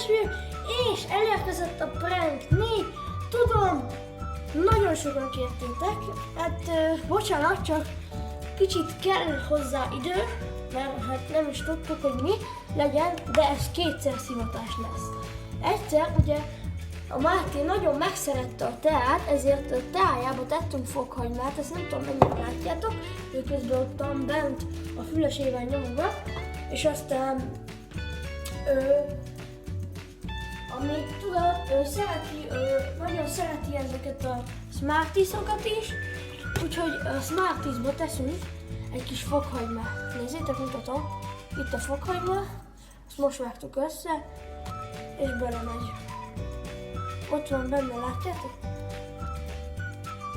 vagyok, és elérkezett a Prank 4. Tudom, nagyon sokan kértétek, hát bocsánat, csak kicsit kell hozzá idő, mert hát nem is tudtuk, hogy mi legyen, de ez kétszer szivatás lesz. Egyszer ugye a Máté nagyon megszerette a teát, ezért a teájába tettünk fokhagymát, ezt nem tudom mennyire látjátok, ő közben ottan bent a fülesével nyomogat, és aztán amit tudod, nagyon szereti ezeket a Smarties-okat is, úgyhogy a Smarties-ba teszünk egy kis fokhagymát. Nézzétek, mutatom. Itt a fokhagyma, ezt most vágtuk össze, és belemegy. Ott van benne, látjátok?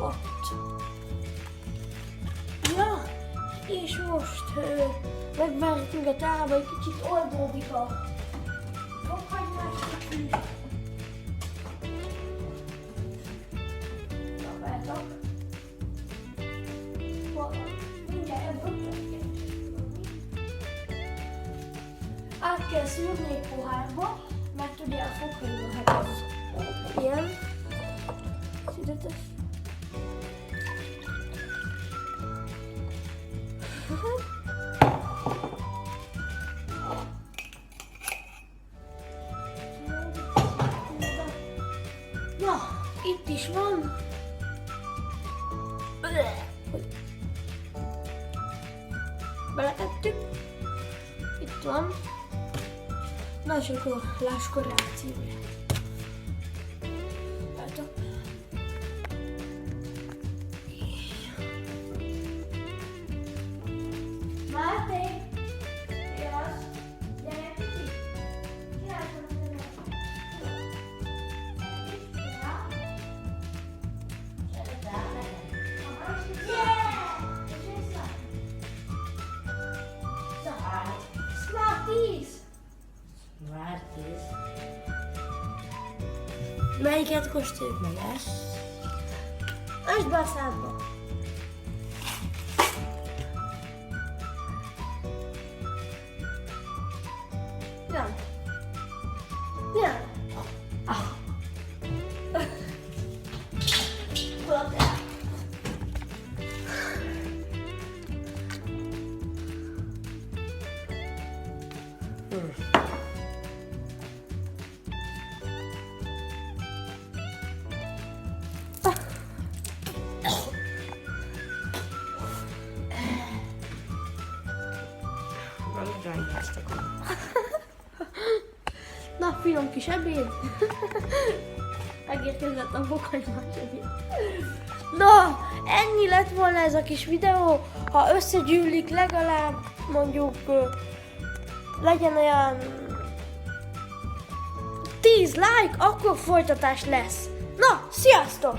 Ott. Ja, és most megvárjuk a teába, egy kicsit oldódik a fokhagymás kicsit. Kapáltak. Át kell szűrni egy pohárba, mert ugye a fokhagyma hát az ilyen szüdetes. Na, itt is van. Beletettük. Itt van. Na és akkor lássuk a reakcióját. Látok. Máté! Jasz! Gyere kicsit! Csináltam a temet! Smarties! Smarties. Melyiket kóstoljuk meg? Ösd be a szádba! Nem. Nem. Na, finom kis ebéd. Megérkezett a fokhagymás ebéd. Na, ennyi lett volna ez a kis videó. Ha összegyűlik legalább mondjuk legyen olyan 10 like, akkor folytatás lesz. Na, sziasztok!